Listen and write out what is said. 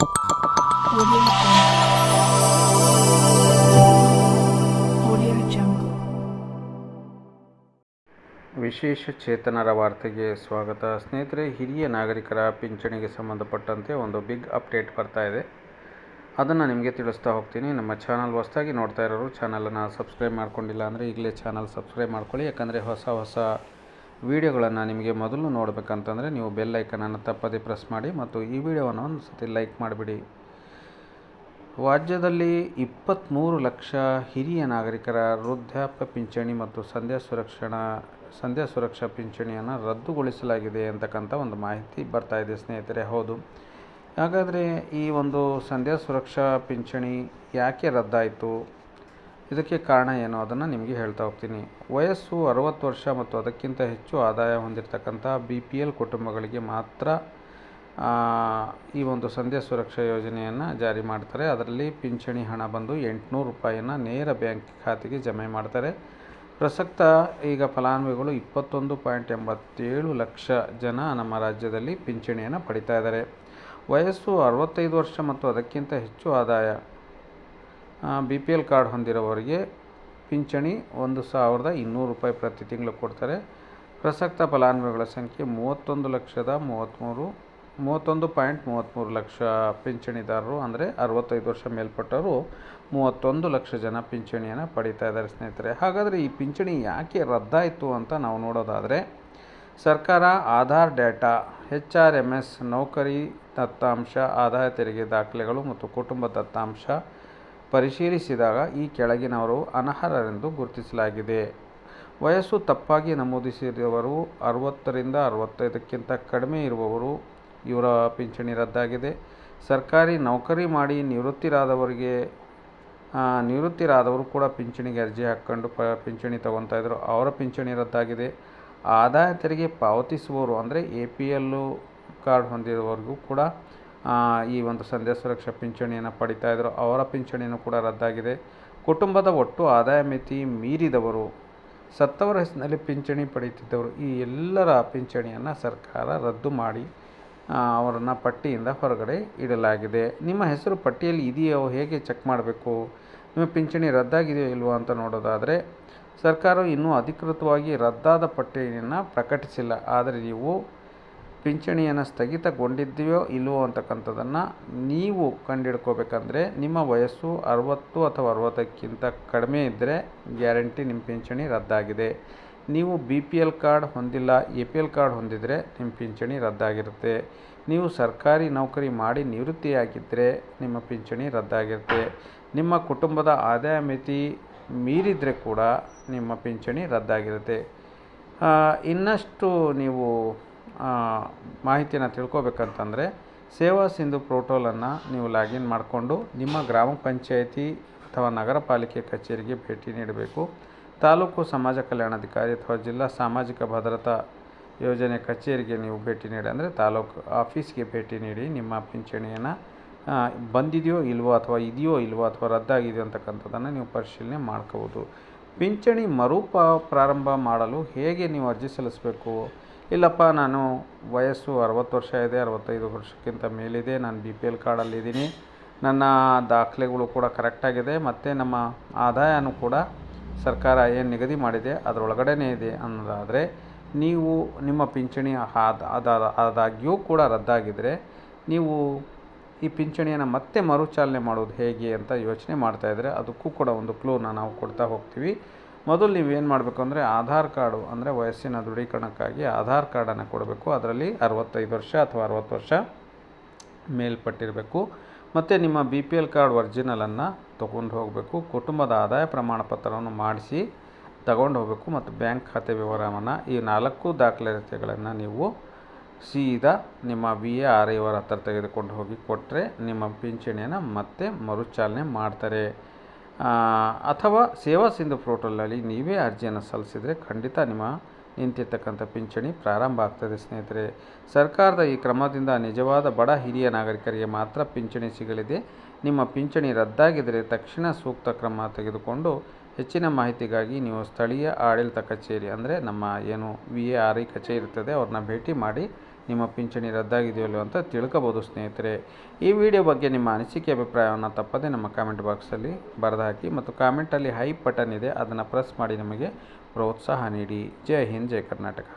Audio Jungle. ವಿಶೇಷ ಚೇತನರ ವಾರ್ತೆಗೆ ಸ್ವಾಗತ. ಸ್ನೇಹಿತರೆ, ಹಿರಿಯ ನಾಗರಿಕರ ಪಿಂಚಣಿಗೆ ಸಂಬಂಧಪಟ್ಟಂತೆ ಒಂದು ಬಿಗ್ ಅಪ್ಡೇಟ್ ಬರ್ತಾ ಇದೆ. ಅದನ್ನು ನಿಮಗೆ ತಿಳಿಸ್ತಾ ಹೋಗ್ತೀನಿ. ನಮ್ಮ ಚಾನಲ್ ಹೊಸದಾಗಿ ನೋಡ್ತಾ ಇರೋರು ಚಾನಲನ್ನು ಸಬ್ಸ್ಕ್ರೈಬ್ ಮಾಡ್ಕೊಂಡಿಲ್ಲ ಅಂದರೆ ಈಗಲೇ ಚಾನಲ್ ಸಬ್ಸ್ಕ್ರೈಬ್ ಮಾಡ್ಕೊಳ್ಳಿ. ಯಾಕಂದರೆ ಹೊಸ ವೀಡಿಯೋಗಳನ್ನು ನಿಮಗೆ ಮೊದಲು ನೋಡಬೇಕಂತಂದರೆ ನೀವು ಬೆಲ್ ಐಕನನ್ನು ತಪ್ಪದೇ ಪ್ರೆಸ್ ಮಾಡಿ ಮತ್ತು ಈ ವಿಡಿಯೋವನ್ನು ಒಂದು ಸತಿ ಲೈಕ್ ಮಾಡಿಬಿಡಿ. ರಾಜ್ಯದಲ್ಲಿ 23 ಲಕ್ಷ ಹಿರಿಯ ನಾಗರಿಕರ ವೃದ್ಧಾಪ್ಯ ಪಿಂಚಣಿ ಮತ್ತು ಸಂಧ್ಯಾ ಸುರಕ್ಷಾ ಪಿಂಚಣಿಯನ್ನು ರದ್ದುಗೊಳಿಸಲಾಗಿದೆ ಅಂತಕ್ಕಂಥ ಒಂದು ಮಾಹಿತಿ ಬರ್ತಾ ಇದೆ ಸ್ನೇಹಿತರೆ. ಹೌದು, ಹಾಗಾದರೆ ಈ ಒಂದು ಸಂಧ್ಯಾ ಸುರಕ್ಷಾ ಪಿಂಚಣಿ ಯಾಕೆ ರದ್ದಾಯಿತು, ಇದಕ್ಕೆ ಕಾರಣ ಏನು ಅದನ್ನು ನಿಮಗೆ ಹೇಳ್ತಾ ಹೋಗ್ತೀನಿ. ವಯಸ್ಸು 60 ವರ್ಷ ಮತ್ತು ಅದಕ್ಕಿಂತ ಹೆಚ್ಚು ಆದಾಯ ಹೊಂದಿರತಕ್ಕಂಥ BPL ಕುಟುಂಬಗಳಿಗೆ ಮಾತ್ರ ಈ ಒಂದು ಸಂಧ್ಯಾ ಸುರಕ್ಷಾ ಯೋಜನೆಯನ್ನು ಜಾರಿ ಮಾಡ್ತಾರೆ. ಅದರಲ್ಲಿ ಪಿಂಚಣಿ ಹಣ ಬಂದು 800 ರೂಪಾಯಿಯನ್ನು ನೇರ ಬ್ಯಾಂಕ್ ಖಾತೆಗೆ ಜಮೆ ಮಾಡ್ತಾರೆ. ಪ್ರಸಕ್ತ ಈಗ ಫಲಾನುಭವಿಗಳು 21.87 ಲಕ್ಷ ಜನ ನಮ್ಮ ರಾಜ್ಯದಲ್ಲಿ ಪಿಂಚಣಿಯನ್ನು ಪಡಿತಾ ಇದ್ದಾರೆ. ವಯಸ್ಸು 65 ವರ್ಷ ಮತ್ತು ಅದಕ್ಕಿಂತ ಹೆಚ್ಚು ಆದಾಯ BPL ಕಾರ್ಡ್ ಹೊಂದಿರೋವರಿಗೆ ಪಿಂಚಣಿ 1200 ರೂಪಾಯಿ ಪ್ರತಿ ತಿಂಗಳು ಕೊಡ್ತಾರೆ. ಪ್ರಸಕ್ತ ಫಲಾನುಭವಿಗಳ ಸಂಖ್ಯೆ 31.33 ಲಕ್ಷ ಪಿಂಚಣಿದಾರರು, ಅಂದರೆ 65 ವರ್ಷ ಮೇಲ್ಪಟ್ಟವರು 31 ಲಕ್ಷ ಜನ ಪಿಂಚಣಿಯನ್ನು ಪಡೀತಾ ಇದ್ದಾರೆ ಸ್ನೇಹಿತರೆ. ಹಾಗಾದರೆ ಈ ಪಿಂಚಣಿ ಯಾಕೆ ರದ್ದಾಯಿತು ಅಂತ ನಾವು ನೋಡೋದಾದರೆ, ಸರ್ಕಾರ ಆಧಾರ್ ಡೇಟಾ, HRMS, ನೌಕರಿ ದತ್ತಾಂಶ, ಆದಾಯ ತೆರಿಗೆ ದಾಖಲೆಗಳು ಮತ್ತು ಕುಟುಂಬ ದತ್ತಾಂಶ ಪರಿಶೀಲಿಸಿದಾಗ ಈ ಕೆಳಗಿನವರು ಅನರ್ಹರೆಂದು ಗುರುತಿಸಲಾಗಿದೆ. ವಯಸ್ಸು ತಪ್ಪಾಗಿ ನಮೂದಿಸಿದವರು, 60ರಿಂದ 65ಕ್ಕಿಂತ ಕಡಿಮೆ ಇರುವವರು, ಇವರ ಪಿಂಚಣಿ ರದ್ದಾಗಿದೆ. ಸರ್ಕಾರಿ ನೌಕರಿ ಮಾಡಿ ನಿವೃತ್ತಿರಾದವರು ಕೂಡ ಪಿಂಚಣಿಗೆ ಅರ್ಜಿ ಹಾಕ್ಕೊಂಡು ಪಿಂಚಣಿ ತಗೊತಾ ಇದ್ದರು, ಅವರ ಪಿಂಚಣಿ ರದ್ದಾಗಿದೆ. ಆದಾಯ ತೆರಿಗೆ ಪಾವತಿಸುವವರು, ಅಂದರೆ APL ಕಾರ್ಡ್ ಹೊಂದಿರುವವರಿಗೂ ಕೂಡ ಈ ಒಂದು ಸಂಧ್ಯಾ ಸುರಕ್ಷಾ ಪಿಂಚಣಿಯನ್ನು ಪಡಿತಾ ಇದ್ದರು, ಅವರ ಪಿಂಚಣಿಯನ್ನು ಕೂಡ ರದ್ದಾಗಿದೆ. ಕುಟುಂಬದ ಒಟ್ಟು ಆದಾಯ ಮಿತಿ ಮೀರಿದವರು, ಸತ್ತವರ ಹೆಸರಿನಲ್ಲಿ ಪಿಂಚಣಿ ಪಡೆಯುತ್ತಿದ್ದವರು, ಈ ಎಲ್ಲರ ಪಿಂಚಣಿಯನ್ನು ಸರ್ಕಾರ ರದ್ದು ಮಾಡಿ ಅವರನ್ನು ಪಟ್ಟಿಯಿಂದ ಹೊರಗಡೆ ಇಡಲಾಗಿದೆ. ನಿಮ್ಮ ಹೆಸರು ಪಟ್ಟಿಯಲ್ಲಿ ಇದೆಯೋ, ಹೇಗೆ ಚೆಕ್ ಮಾಡಬೇಕು, ನಿಮ್ಮ ಪಿಂಚಣಿ ರದ್ದಾಗಿದೆಯೋ ಇಲ್ವೋ ಅಂತ ನೋಡೋದಾದರೆ, ಸರ್ಕಾರವು ಇನ್ನೂ ಅಧಿಕೃತವಾಗಿ ರದ್ದಾದ ಪಟ್ಟಿಯನ್ನು ಪ್ರಕಟಿಸಿಲ್ಲ. ಆದರೆ ನೀವು ಪಿಂಚಣಿಯನ್ನು ಸ್ಥಗಿತಗೊಂಡಿದೆಯೋ ಇಲ್ವೋ ಅಂತಕ್ಕಂಥದ್ದನ್ನು ನೀವು ಕಂಡುಹಿಡ್ಕೋಬೇಕಂದ್ರೆ, ನಿಮ್ಮ ವಯಸ್ಸು 60 ಅಥವಾ 60ಕ್ಕಿಂತ ಕಡಿಮೆ ಇದ್ದರೆ ಗ್ಯಾರಂಟಿ ನಿಮ್ಮ ಪಿಂಚಣಿ ರದ್ದಾಗಿದೆ. ನೀವು BPL ಕಾರ್ಡ್ ಹೊಂದಿಲ್ಲ, APL ಕಾರ್ಡ್ ಹೊಂದಿದರೆ ನಿಮ್ಮ ಪಿಂಚಣಿ ರದ್ದಾಗಿರುತ್ತೆ. ನೀವು ಸರ್ಕಾರಿ ನೌಕರಿ ಮಾಡಿ ನಿವೃತ್ತಿಯಾಗಿದ್ದರೆ ನಿಮ್ಮ ಪಿಂಚಣಿ ರದ್ದಾಗಿರುತ್ತೆ. ನಿಮ್ಮ ಕುಟುಂಬದ ಆದಾಯ ಮಿತಿ ಮೀರಿದರೆ ಕೂಡ ನಿಮ್ಮ ಪಿಂಚಣಿ ರದ್ದಾಗಿರುತ್ತೆ. ಇನ್ನಷ್ಟು ನೀವು ಮಾಹಿತಿಯನ್ನು ತಿಳ್ಕೊಬೇಕಂತಂದರೆ, ಸೇವಾ ಸಿಂಧು ಪೋರ್ಟಲನ್ನು ನೀವು ಲಾಗಿನ್ ಮಾಡಿಕೊಂಡು ನಿಮ್ಮ ಗ್ರಾಮ ಪಂಚಾಯಿತಿ ಅಥವಾ ನಗರ ಪಾಲಿಕೆ ಕಚೇರಿಗೆ ಭೇಟಿ ನೀಡಬೇಕು. ತಾಲೂಕು ಸಮಾಜ ಕಲ್ಯಾಣಾಧಿಕಾರಿ ಅಥವಾ ಜಿಲ್ಲಾ ಸಾಮಾಜಿಕ ಭದ್ರತಾ ಯೋಜನೆ ಕಚೇರಿಗೆ ನೀವು ಭೇಟಿ ನೀಡಿ, ಅಂದರೆ ತಾಲೂಕು ಆಫೀಸ್ಗೆ ಭೇಟಿ ನೀಡಿ ನಿಮ್ಮ ಪಿಂಚಣಿಯನ್ನು ಬಂದಿದೆಯೋ ಇಲ್ವೋ ಅಥವಾ ಇದೆಯೋ ಇಲ್ವೋ ಅಥವಾ ರದ್ದಾಗಿದೆಯೋ ಅಂತಕ್ಕಂಥದ್ದನ್ನು ನೀವು ಪರಿಶೀಲನೆ ಮಾಡ್ಕೋಬೋದು. ಪಿಂಚಣಿ ಪ್ರಾರಂಭ ಮಾಡಲು ಹೇಗೆ ನೀವು ಅರ್ಜಿ ಸಲ್ಲಿಸಬೇಕು? ಇಲ್ಲಪ್ಪ, ನಾನು ವಯಸ್ಸು 60 ವರ್ಷ ಇದೆ, 65 ವರ್ಷಕ್ಕಿಂತ ಮೇಲಿದೆ, ನಾನು BPL ಕಾರ್ಡಲ್ಲಿದ್ದೀನಿ, ನನ್ನ ದಾಖಲೆಗಳು ಕೂಡ ಕರೆಕ್ಟಾಗಿದೆ ಮತ್ತು ನಮ್ಮ ಆದಾಯನೂ ಕೂಡ ಸರ್ಕಾರ ಏನು ನಿಗದಿ ಮಾಡಿದೆ ಅದರೊಳಗಡೆನೇ ಇದೆ ಅನ್ನೋದಾದರೆ, ನೀವು ನಿಮ್ಮ ಪಿಂಚಣಿ ಆದಾಗ್ಯೂ ಕೂಡ ರದ್ದಾಗಿದ್ದರೆ ನೀವು ಈ ಪಿಂಚಣಿಯನ್ನು ಮತ್ತೆ ಮರುಚಾಲನೆ ಮಾಡೋದು ಹೇಗೆ ಅಂತ ಯೋಚನೆ ಮಾಡ್ತಾಯಿದ್ರೆ, ಅದಕ್ಕೂ ಕೂಡ ಒಂದು ಕ್ಲೂನ ನಾವು ಕೊಡ್ತಾ ಹೋಗ್ತೀವಿ. ಮೊದಲು ನೀವೇನು ಮಾಡಬೇಕು ಅಂದರೆ, ಆಧಾರ್ ಕಾರ್ಡು, ಅಂದರೆ ವಯಸ್ಸಿನ ದೃಢೀಕರಣಕ್ಕಾಗಿ ಆಧಾರ್ ಕಾರ್ಡನ್ನು ಕೊಡಬೇಕು. ಅದರಲ್ಲಿ 65 ವರ್ಷ ಅಥವಾ 60 ವರ್ಷ ಮೇಲ್ಪಟ್ಟಿರಬೇಕು. ಮತ್ತು ನಿಮ್ಮ BPL ಕಾರ್ಡ್ ಒರಿಜಿನಲನ್ನು ತೊಗೊಂಡು ಹೋಗಬೇಕು. ಕುಟುಂಬದ ಆದಾಯ ಪ್ರಮಾಣ ಪತ್ರವನ್ನು ಮಾಡಿಸಿ ತಗೊಂಡು ಹೋಗಬೇಕು ಮತ್ತು ಬ್ಯಾಂಕ್ ಖಾತೆ ವಿವರವನ್ನು, ಈ 4 ದಾಖಲಾತಿಗಳನ್ನು ನೀವು ಸೀದಾ ನಿಮ್ಮ VA RI ಅವರ ಹತ್ರ ತೆಗೆದುಕೊಂಡು ಹೋಗಿ ಕೊಟ್ಟರೆ ನಿಮ್ಮ ಪಿಂಚಣಿಯನ್ನು ಮತ್ತೆ ಮರುಚಾಲನೆ ಮಾಡ್ತಾರೆ. ಅಥವಾ ಸೇವಾ ಸಿಂಧು ಪೋರ್ಟಲ್ನಲ್ಲಿ ನೀವೇ ಅರ್ಜಿಯನ್ನು ಸಲ್ಲಿಸಿದರೆ ಖಂಡಿತ ನಿಮ್ಮ ನಿಂತಿರ್ತಕ್ಕಂಥ ಪಿಂಚಣಿ ಪ್ರಾರಂಭ ಆಗ್ತದೆ ಸ್ನೇಹಿತರೆ. ಸರ್ಕಾರದ ಈ ಕ್ರಮದಿಂದ ನಿಜವಾದ ಬಡ ಹಿರಿಯ ನಾಗರಿಕರಿಗೆ ಮಾತ್ರ ಪಿಂಚಣಿ ಸಿಗಲಿದೆ. ನಿಮ್ಮ ಪಿಂಚಣಿ ರದ್ದಾಗಿದ್ದರೆ ತಕ್ಷಣ ಸೂಕ್ತ ಕ್ರಮ ತೆಗೆದುಕೊಂಡು ಹೆಚ್ಚಿನ ಮಾಹಿತಿಗಾಗಿ ನೀವು ಸ್ಥಳೀಯ ಆಡಳಿತ ಕಚೇರಿ, ಅಂದರೆ ನಮ್ಮ ಏನು VA RI ಕಚೇರಿ ಇರ್ತದೆ, ಅವ್ರನ್ನ ಭೇಟಿ ಮಾಡಿ ನಿಮ್ಮ ಪಿಂಚಣಿ ರದ್ದಾಗಿದೆಯಲ್ಲೋ ಅಂತ ತಿಳ್ಕೊಬೋದು ಸ್ನೇಹಿತರೆ. ಈ ವಿಡಿಯೋ ಬಗ್ಗೆ ನಿಮ್ಮ ಅನಿಸಿಕೆ ಅಭಿಪ್ರಾಯವನ್ನು ತಪ್ಪದೇ ನಮ್ಮ ಕಾಮೆಂಟ್ ಬಾಕ್ಸಲ್ಲಿ ಬರೆದು ಹಾಕಿ ಮತ್ತು ಕಾಮೆಂಟಲ್ಲಿ ಹೈಪ್ ಬಟನ್ ಇದೆ, ಅದನ್ನು ಪ್ರೆಸ್ ಮಾಡಿ ನಮಗೆ ಪ್ರೋತ್ಸಾಹ ನೀಡಿ. ಜೈ ಹಿಂದ್, ಜೈ ಕರ್ನಾಟಕ.